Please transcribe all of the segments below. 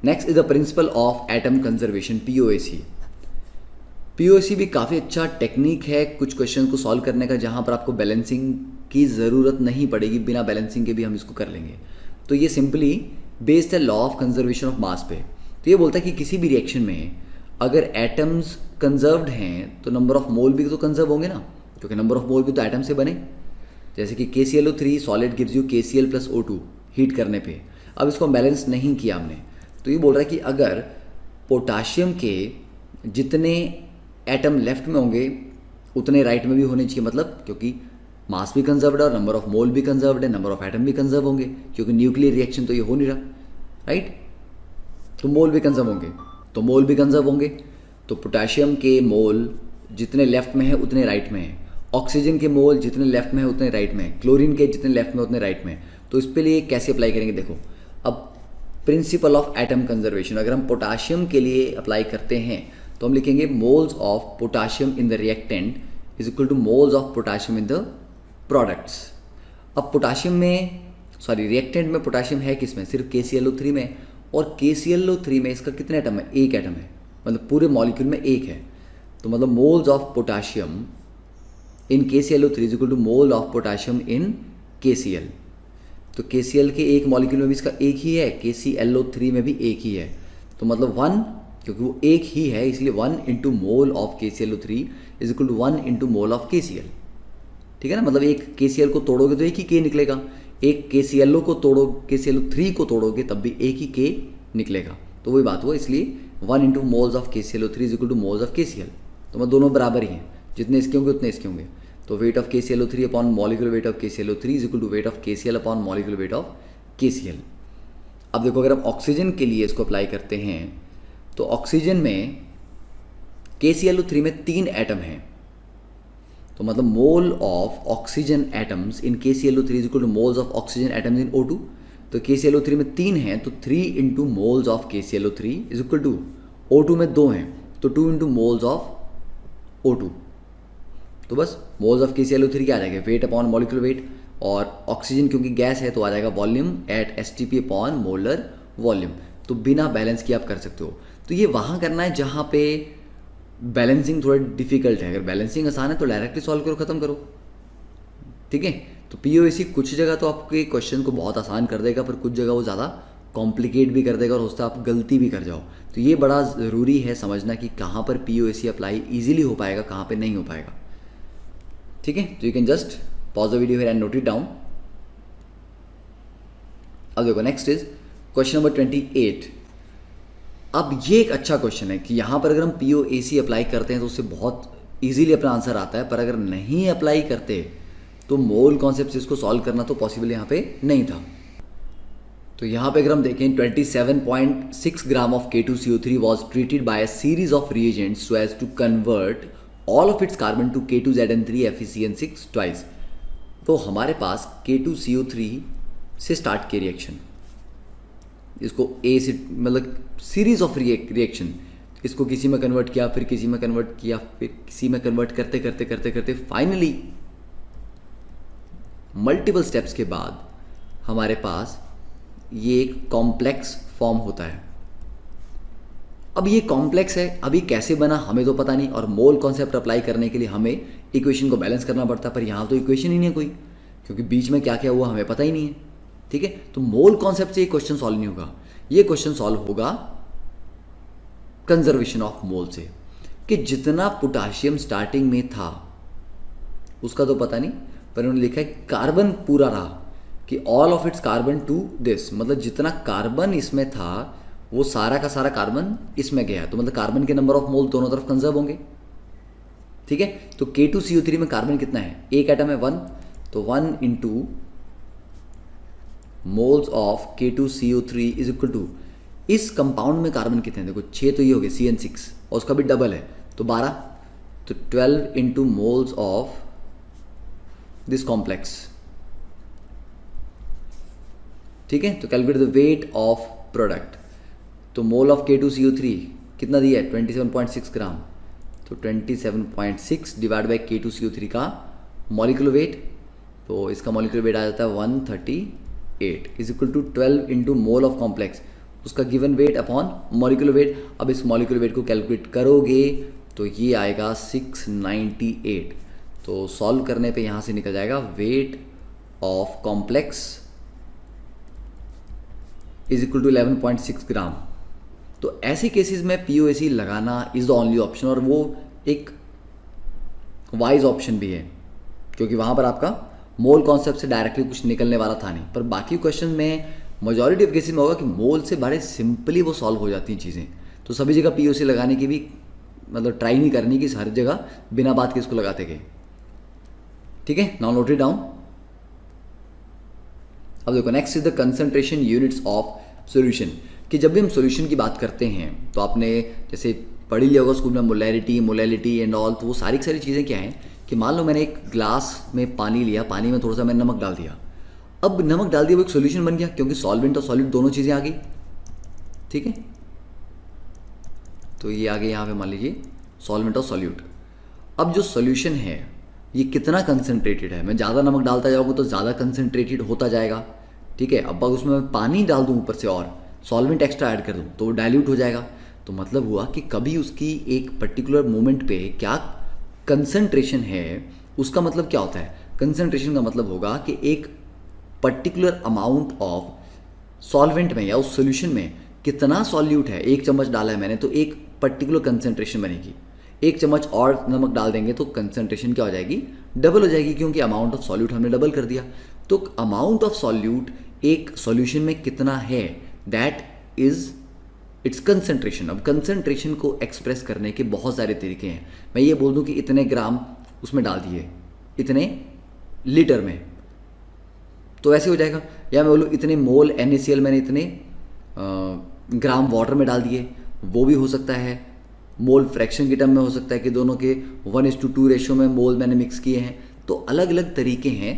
Next is the principle of atom conservation, POAC. POAC भी काफ़ी अच्छा टेक्निक है कुछ क्वेश्चन को सॉल्व करने का, जहाँ पर आपको बैलेंसिंग की ज़रूरत नहीं पड़ेगी, बिना बैलेंसिंग के भी हम इसको कर लेंगे। तो ये सिंपली बेस्ड है law of conservation of mass पे। तो ये बोलता है कि किसी भी रिएक्शन में अगर एटम्स कंजर्व्ड हैं तो नंबर ऑफ मोल भी तो कंजर्व होंगे ना, क्योंकि नंबर ऑफ मोल भी तो एटम से बने। जैसे कि KClO3 solid gives you KCl + O2 heat करने पे। अब इसको बैलेंस नहीं किया हमने, तो ये बोल रहा है कि अगर पोटाशियम के जितने एटम लेफ्ट में होंगे उतने राइट में भी होने चाहिए, मतलब क्योंकि मास भी कंजर्व्ड है और नंबर ऑफ मोल भी कंजर्व्ड है, नंबर ऑफ एटम भी कंजर्व होंगे, क्योंकि न्यूक्लियर रिएक्शन तो ये हो नहीं रहा, राइट। तो मोल भी कंजर्व होंगे, तो मोल भी कंजर्व होंगे, तो पोटाशियम के मोल जितने लेफ्ट में है उतने राइट में है, ऑक्सीजन के मोल जितने लेफ्ट में है उतने राइट में है, क्लोरीन के जितने लेफ्ट में उतने राइट में है। तो इस पे लिए कैसे अप्लाई करेंगे, देखो अब प्रिंसिपल ऑफ एटम कंजर्वेशन अगर हम पोटाशियम के लिए अप्लाई करते हैं तो हम लिखेंगे moles of potassium in the reactant is equal to moles of potassium in the products. अब पोटाशियम में रिएक्टेंट में पोटाशियम है किसमें, सिर्फ KClO3 में, और KClO3 में इसका कितने एटम है, एक एटम है, मतलब पूरे मॉलिक्यूल में एक है। तो मतलब moles of potassium in KClO3 is equal to mole of potassium in KCl। तो KCl के एक मॉलिक्यूल में भी इसका एक ही है, KClO3 में भी एक ही है, तो मतलब 1, क्योंकि वो एक ही है इसलिए 1 into mole of KClO3 is equal to 1 into mole of KCl। ठीक है ना, मतलब एक KCl को तोड़ोगे तो एक ही K निकलेगा, एक KClO को KClO3 को तोड़ोगे तब भी एक ही K निकलेगा। तो वही बात हुआ, इसलिए 1 into moles of KClO3 is equal to moles of KCl। तो मतलब दोनों बराबर ही हैं, जितने इसके होंगे उतने इसके होंगे। तो weight of KClO3 upon molecular weight of KClO3 is equal to weight of KCl upon molecular weight of KCl। अब देखो अगर हम ऑक्सीजन के लिए इसको अप्लाई करते हैं तो ऑक्सीजन में KClO3 में 3 एटम हैं, तो मतलब mole of oxygen atoms in KClO3 is equal to moles of oxygen atoms in O2। तो KClO3 में 3 हैं तो 3 into moles of KClO3 is equal to O2 में 2 हैं तो 2 इंटू मोल्स ऑफ O2। तो बस मोल्स ऑफ KClO3 क्या आ जाएगा, वेट अपॉन मॉलिक्यूलर वेट, और ऑक्सीजन क्योंकि गैस है तो आ जाएगा volume at STP upon molar volume. तो बिना बैलेंस किए आप कर सकते हो। तो ये वहाँ करना है जहाँ पे बैलेंसिंग थोड़ा डिफिकल्ट है, अगर बैलेंसिंग आसान है तो डायरेक्टली सॉल्व करो, खत्म करो, ठीक है। तो पीओएसी कुछ जगह तो आपके क्वेश्चन को बहुत आसान कर देगा, पर कुछ जगह वो ज़्यादा कॉम्प्लिकेट भी कर देगा और उससे आप गलती भी कर जाओ। तो ये बड़ा ज़रूरी है समझना कि कहाँ पर पीओएसी अप्लाई ईजिली हो पाएगा, कहाँ पर नहीं हो पाएगा, ठीक है। तो you can just pause the video here and note it down. अब देखो नेक्स्ट इज क्वेश्चन नंबर 28। अब ये एक अच्छा क्वेश्चन है कि यहाँ पर अगर हम पीओएसी अप्लाई करते हैं तो उससे बहुत इजीली अपना आंसर आता है, पर अगर नहीं अप्लाई करते तो मोल कॉन्सेप्ट से इसको सॉल्व करना तो पॉसिबल यहाँ पे नहीं था। तो यहाँ पे अगर हम देखें 27.6 gram of K2CO3 was treated by a series of reagents so as to convert all of its carbon to K2ZN3 FeCN6 twice. तो हमारे पास K2CO3 से स्टार्ट किया रिएक्शन, इसको ए से मतलब सीरीज ऑफ रिएक्शन, इसको किसी में कन्वर्ट किया, फिर किसी में कन्वर्ट किया, फिर किसी में कन्वर्ट करते करते करते करते फाइनली मल्टीपल स्टेप्स के बाद हमारे पास ये एक कॉम्प्लेक्स फॉर्म होता है। अब ये कॉम्प्लेक्स है, अभी कैसे बना हमें तो पता नहीं, और मोल कॉन्सेप्ट अप्लाई करने के लिए हमें इक्वेशन को बैलेंस करना पड़ता है, पर यहाँ तो इक्वेशन ही नहीं है कोई, क्योंकि बीच में क्या क्या हुआ हमें पता ही नहीं है, ठीक है। तो मोल कॉन्सेप्ट से ये क्वेश्चन सॉल्व नहीं होगा, ये क्वेश्चन सॉल्व होगा कंजर्वेशन ऑफ मोल से, कि जितना पोटाशियम स्टार्टिंग में था उसका तो पता नहीं, पर उन्होंने लिखा है कार्बन पूरा रहा, कि all of its carbon to this, मतलब जितना कार्बन इसमें था वो सारा का सारा कार्बन इसमें गया, तो मतलब कार्बन के नंबर ऑफ मोल दोनों तरफ कंजर्व होंगे, ठीक है। तो K2CO3 में कार्बन कितना है, एक एटम है 1, तो 1 into moles of K2CO3 is equal to, इस कंपाउंड में कार्बन कितने हैं, देखो 6 तो ये हो गए CN6 और उसका भी डबल है तो 12, तो 12 into moles of this complex, ठीक है। तो calculate the weight of product, तो मोल ऑफ K2CO3 कितना दिया है 27.6 ग्राम, तो 27.6 डिवाइड बाई K2CO3 का मॉलिक्यूलर वेट, तो इसका मॉलिक्यूलर वेट आ जाता है 138 is equal to 12 into mole of complex, उसका given weight upon molecular weight. अब इस मॉलिक्यूलर वेट को कैलकुलेट करोगे तो ये आएगा 698। तो सॉल्व करने पे यहाँ से निकल जाएगा weight of complex is equal to 11.6 gram. तो ऐसे केसेस में POAC लगाना इज़ द ओनली ऑप्शन, और वो एक वाइज ऑप्शन भी है क्योंकि वहाँ पर आपका मोल कॉन्सेप्ट से डायरेक्टली कुछ निकलने वाला था नहीं। पर बाकी क्वेश्चन में मेजॉरिटी ऑफ केसेस में होगा कि मोल से बड़े सिंपली वो सॉल्व हो जाती हैं चीज़ें। तो सभी जगह POAC लगाने की भी मतलब ट्राई नहीं करनी कि हर जगह बिना बात के इसको लगाते गए। ठीक है, नाउ नोट इट डाउन। अब देखो next is the concentration units of solution, कि जब भी हम सॉल्यूशन की बात करते हैं तो आपने जैसे पढ़ी लिया होगा स्कूल में मोलैलिटी एंड ऑल। तो वो सारी चीज़ें क्या हैं कि मान लो मैंने एक ग्लास में पानी लिया, पानी में थोड़ा सा मैंने नमक डाल दिया। अब नमक डाल दिया वो एक सॉल्यूशन बन गया क्योंकि सॉल्वेंट और सॉलिड दोनों चीज़ें आ गई। ठीक है, तो ये आ गए यहाँ पे मान लीजिए सॉल्वेंट और सॉल्यूट। अब जो सॉल्यूशन है ये कितना कंसनट्रेटेड है, मैं ज़्यादा नमक डालता जाऊँगा तो ज़्यादा कंसनट्रेटेड होता जाएगा। ठीक है, अब उसमें मैं पानी डाल दूँ ऊपर से और सॉल्वेंट एक्स्ट्रा ऐड कर दूँ तो वो डाइल्यूट हो जाएगा। तो मतलब हुआ कि कभी उसकी एक पर्टिकुलर मोमेंट पे क्या कंसंट्रेशन है, उसका मतलब क्या होता है, कंसंट्रेशन का मतलब होगा कि एक पर्टिकुलर अमाउंट ऑफ सॉल्वेंट में या उस सॉल्यूशन में कितना सॉल्यूट है। 1 चम्मच डाला है मैंने तो एक पर्टिकुलर कंसंट्रेशन बनेगी। 1 चम्मच और नमक डाल देंगे तो कंसंट्रेशन क्या हो जाएगी, डबल हो जाएगी, क्योंकि अमाउंट ऑफ सॉल्यूट हमने डबल कर दिया। तो अमाउंट ऑफ सॉल्यूट एक सॉल्यूशन में कितना है, दैट इज इट्स कंसंट्रेशन। अब कंसंट्रेशन को एक्सप्रेस करने के बहुत सारे तरीके हैं। मैं ये बोल दूं कि इतने ग्राम उसमें डाल दिए इतने लीटर में तो ऐसे हो जाएगा, या मैं बोलूँ इतने मोल NaCl मैंने इतने ग्राम वाटर में डाल दिए, वो भी हो सकता है। मोल फ्रैक्शन के टर्म में हो सकता है कि दोनों के 1:2 रेशो में मोल मैंने मिक्स किए हैं। तो अलग अलग तरीके हैं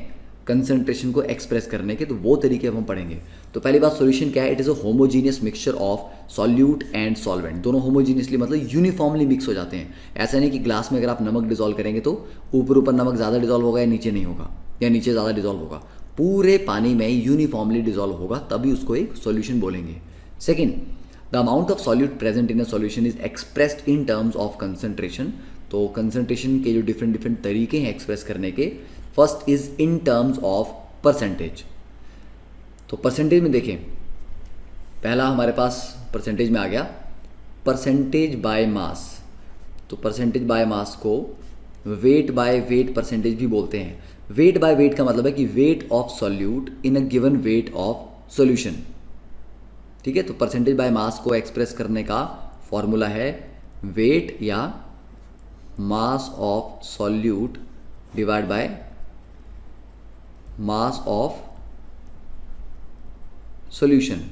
कंसंट्रेशन को एक्सप्रेस करने के, तो वो तरीके हम पढ़ेंगे। तो पहली बात सॉल्यूशन क्या है, it is a homogeneous mixture of solute and solvent. दोनों होमोजीनियसली मतलब यूनिफॉर्मली मिक्स हो जाते हैं। ऐसा नहीं कि ग्लास में अगर आप नमक डिजोल्व करेंगे तो ऊपर ऊपर नमक ज़्यादा डिजोल्व होगा या नीचे नहीं होगा, या नीचे ज़्यादा डिजोल्व होगा। पूरे पानी में यूनिफॉर्मली डिजोल्व होगा, तभी उसको एक सॉल्यूशन बोलेंगे। Second, the amount of solute present in a solution is expressed in terms of concentration. तो कंसंट्रेशन के जो डिफरेंट तरीके हैं एक्सप्रेस करने के, first is in terms of percentage. तो परसेंटेज में देखें, पहला हमारे पास परसेंटेज में आ गया परसेंटेज बाय मास। तो परसेंटेज बाय मास को वेट बाय वेट परसेंटेज भी बोलते हैं। वेट बाय वेट का मतलब है कि weight of solute in a given weight of solution. ठीक है, तो परसेंटेज बाय मास को एक्सप्रेस करने का फॉर्मूला है वेट या mass of solute divide by mass of solution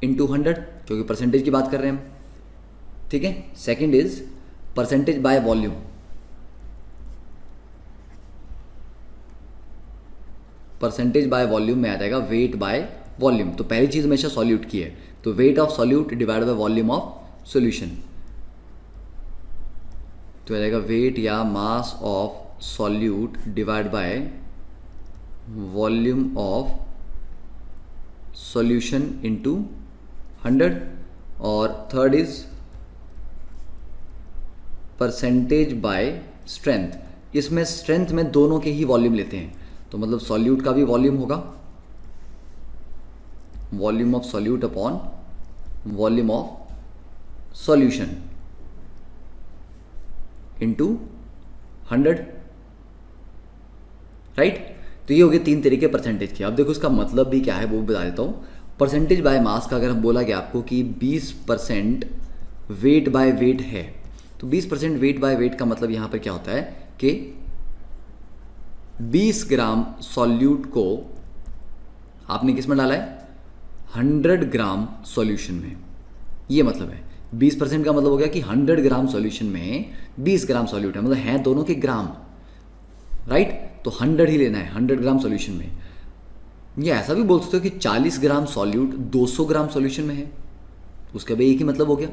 into 100, क्योंकि परसेंटेज की बात कर रहे हैं हम। ठीक है, second is percentage by volume. Percentage by volume में आ जाएगा वेट बाय वॉल्यूम। तो पहली चीज हमेशा सॉल्यूट की है, तो weight of solute divide by volume of solution. तो आ जाएगा वेट या mass of solute divide by volume of solution into 100। और third is percentage by strength. इसमें स्ट्रेंथ में दोनों के ही वॉल्यूम लेते हैं, तो मतलब सॉल्यूट का भी वॉल्यूम होगा, volume of solute upon volume of solution into 100, right. तो ये हो गए 3 तरीके परसेंटेज के। अब देखो इसका मतलब भी क्या है वो बता देता हूँ। परसेंटेज बाय मास का अगर हम बोला गया आपको कि 20% वेट बाय वेट है, तो 20% वेट बाय वेट का मतलब यहाँ पर क्या होता है कि 20 ग्राम सॉल्यूट को आपने किस में डाला है, 100 ग्राम सॉल्यूशन में। ये मतलब है 20% का मतलब हो गया कि 100 ग्राम सॉल्यूशन में 20 ग्राम सॉल्यूट है, मतलब हैं दोनों के ग्राम, राइट। तो 100 ही लेना है 100 ग्राम सॉल्यूशन में। ये ऐसा भी बोल सकते हो कि 40 ग्राम सॉल्यूट 200 ग्राम सॉल्यूशन में है, उसका भी एक ही मतलब हो गया।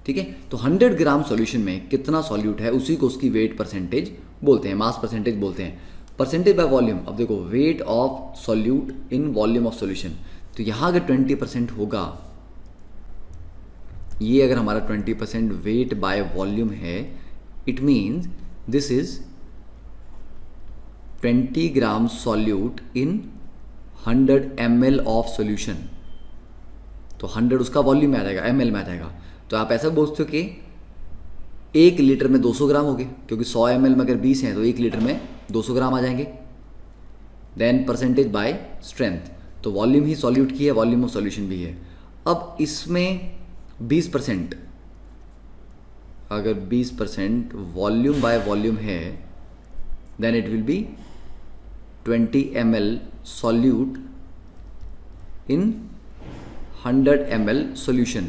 ठीक है, तो 100 ग्राम सॉल्यूशन में कितना सॉल्यूट है उसी को उसकी वेट परसेंटेज बोलते हैं, मास परसेंटेज बोलते हैं। परसेंटेज बाय वॉल्यूम, अब देखो weight of solute in volume of solution, तो यहाँ अगर 20% होगा ये अगर हमारा 20% वेट बाय वॉल्यूम है, it means this is 20 gram solute in 100 ml of solution. तो 100 उसका वॉल्यूम में आ जाएगा, ml में आ जाएगा। तो आप ऐसा बोलते हो कि 1 लीटर में 200 ग्राम हो गए, क्योंकि 100 ml में अगर 20 हैं तो 1 लीटर में 200 ग्राम आ जाएंगे। देन परसेंटेज बाय स्ट्रेंथ, तो वॉल्यूम ही सॉल्यूट की है, वॉल्यूम ऑफ सॉल्यूशन भी है। अब इसमें 20%, अगर 20% वॉल्यूम बाय वॉल्यूम है, then it will be 20 ml solute in 100 ml solution।